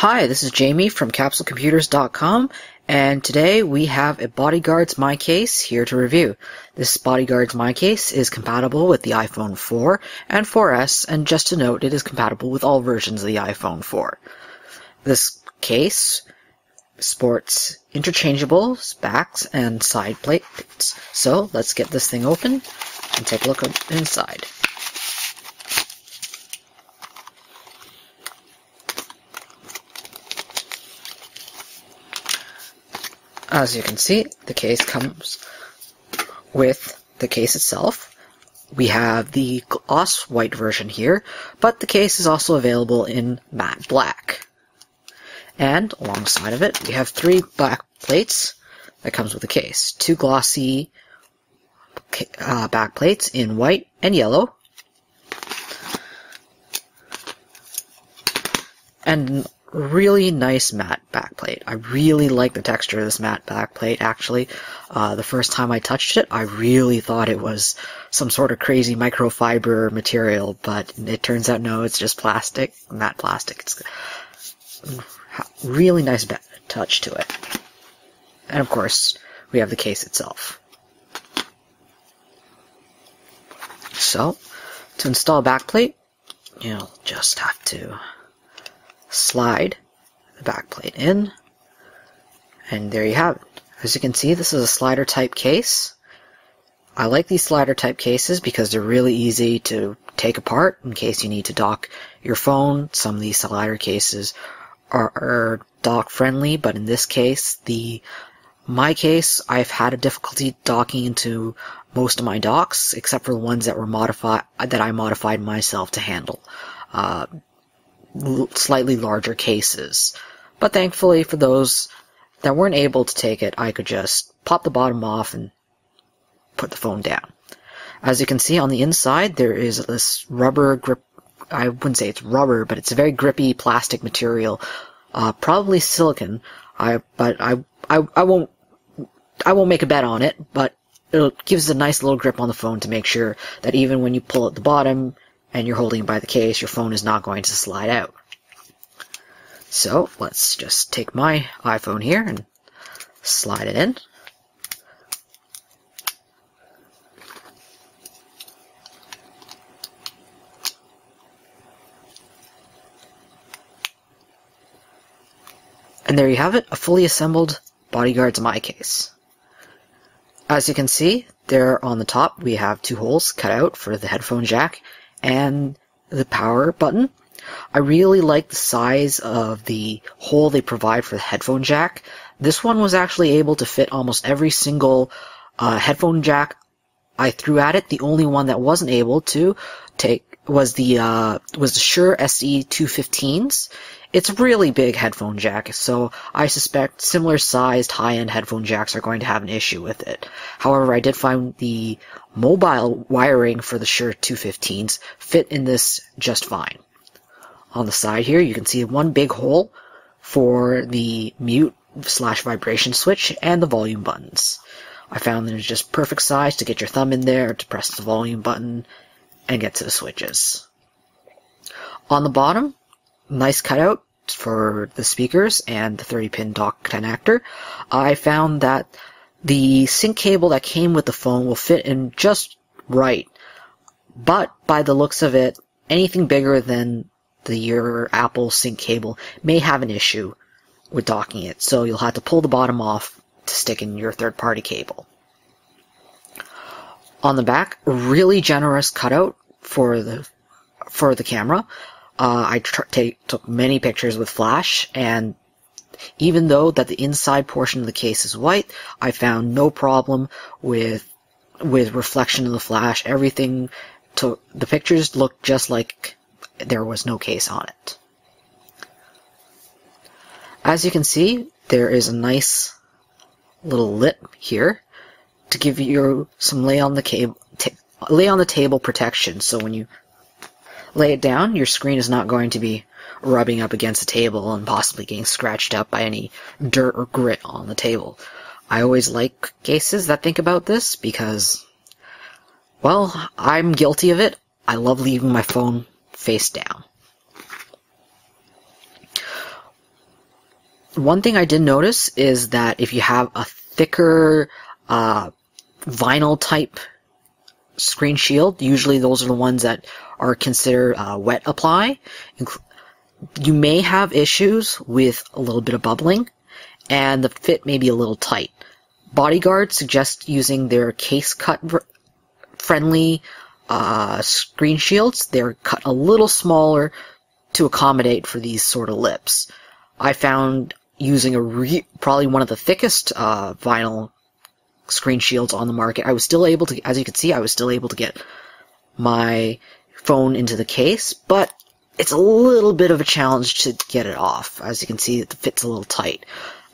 Hi, this is Jamie from CapsuleComputers.com, and today we have a Bodyguardz MyKase here to review. This Bodyguardz MyKase is compatible with the iPhone 4 and 4S, and just to note, it is compatible with all versions of the iPhone 4. This case sports interchangeable backs and side plates, so let's get this thing open and take a look inside. As you can see, the case comes with the case itself. We have the gloss white version here, but the case is also available in matte black. And alongside of it, we have 3 back plates that comes with the case. 2 glossy back plates in white and yellow, and really nice matte backplate. I really like the texture of this matte backplate, actually. The first time I touched it, I really thought it was some sort of crazy microfiber material, but it turns out no, it's just plastic, matte plastic. It's a really nice touch to it. And of course, we have the case itself. So, to install a backplate, you'll just have to slide the backplate in, and there you have it. As you can see, this is a slider type case. I like these slider type cases because they're really easy to take apart in case you need to dock your phone. Some of these slider cases are dock friendly, but in this case, the MyKase, I've had a difficulty docking into most of my docks, except for the ones that were I modified myself to handle. Slightly larger cases. But thankfully for those that weren't able to take it, I could just pop the bottom off and put the phone down. As you can see on the inside, there is this rubber grip. I wouldn't say it's rubber, but it's a very grippy plastic material, probably silicone. But I won't make a bet on it, but it gives a nice little grip on the phone to make sure that even when you pull at the bottom and you're holding it by the case, your phone is not going to slide out. So let's just take my iPhone here and slide it in. And there you have it, a fully assembled Bodyguardz MyKase. As you can see, there on the top we have 2 holes cut out for the headphone jack and the power button. I really like the size of the hole they provide for the headphone jack. This one was actually able to fit almost every single headphone jack I threw at it. The only one that wasn't able to take was the Shure SE215s. It's a really big headphone jack, so I suspect similar sized high-end headphone jacks are going to have an issue with it. However, I did find the mobile wiring for the Shure 215s fit in this just fine. On the side here, you can see one big hole for the mute/vibration switch and the volume buttons. I found that it's just perfect size to get your thumb in there to press the volume button and get to the switches. On the bottom, nice cutout for the speakers and the 30-pin dock connector. I found that the sync cable that came with the phone will fit in just right, but by the looks of it, anything bigger than your Apple sync cable may have an issue with docking it, so you'll have to pull the bottom off to stick in your third-party cable. On the back, a really generous cutout for the camera. I took many pictures with flash, and even though that the inside portion of the case is white, I found no problem with reflection of the flash. The pictures looked just like there was no case on it. As you can see, there is a nice little lip here to give you some lay on the table protection, so when you lay it down, your screen is not going to be rubbing up against the table and possibly getting scratched up by any dirt or grit on the table. I always like cases that think about this because, well, I'm guilty of it. I love leaving my phone face down. one thing I did notice is that if you have a thicker vinyl type screen shield, usually those are the ones that are considered wet apply, you may have issues with a little bit of bubbling, and the fit may be a little tight. Bodyguard suggests using their case cut friendly screen shields. They're cut a little smaller to accommodate for these sort of lips. I found using probably one of the thickest vinyl screen shields on the market, I was still able to, as you can see, I was still able to get my phone into the case, but it's a little bit of a challenge to get it off. As you can see, it fits a little tight.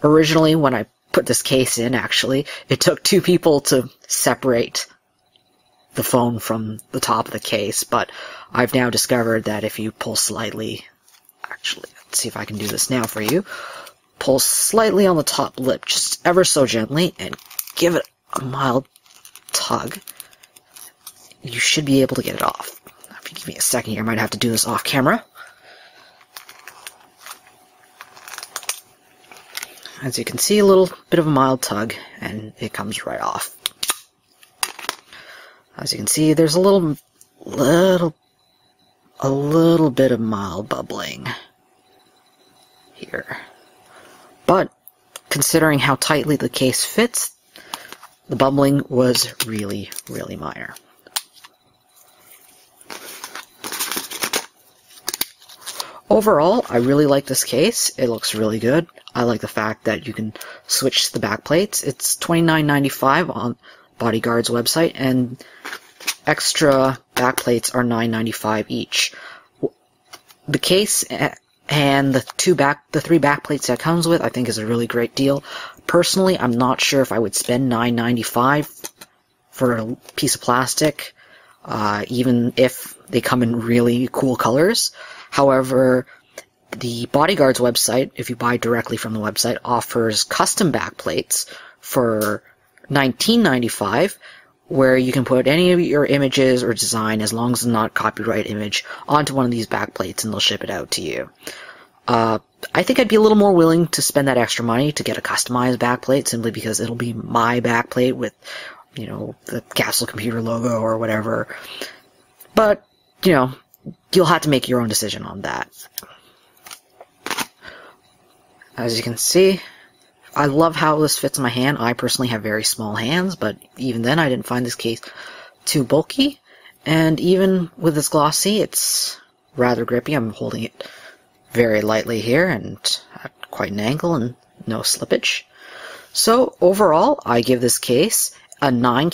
Originally, when I put this case in, actually, it took 2 people to separate the phone from the top of the case, but I've now discovered that if you pull slightly, actually, let's see if I can do this now for you, pull slightly on the top lip, just ever so gently, and give it a mild tug, you should be able to get it off. If you give me a second here, I might have to do this off camera. As you can see, a little bit of a mild tug, and it comes right off. As you can see, there's a little bit of mild bubbling here. But considering how tightly the case fits, the bubbling was really, really minor. Overall, I really like this case. It looks really good. I like the fact that you can switch the back plates. It's $29.95 on Bodyguard's website, and extra back plates are $9.95 each. The case and the 3 back plates that it comes with, I think, is a really great deal. Personally, I'm not sure if I would spend $9.95 for a piece of plastic, even if they come in really cool colors. However, the Bodyguard's website, if you buy directly from the website, offers custom back plates for $19.95, where you can put any of your images or design, as long as it's not a copyright image, onto one of these back plates, and they'll ship it out to you. I think I'd be a little more willing to spend that extra money to get a customized back plate, simply because it'll be my back plate with, you know, the Castle Computer logo or whatever. But, you know, you'll have to make your own decision on that. As you can see, I love how this fits in my hand. I personally have very small hands, but even then I didn't find this case too bulky. And even with this glossy, it's rather grippy. I'm holding it very lightly here and at quite an angle and no slippage. So overall, I give this case a 9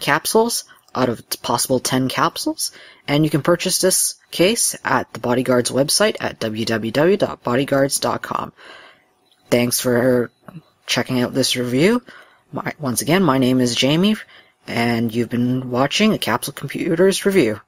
capsules out of possible 10 capsules, and you can purchase this case at the Bodyguard's website at www.bodyguards.com. Thanks for checking out this review. Once again, my name is Jamie, and you've been watching a Capsule Computers review.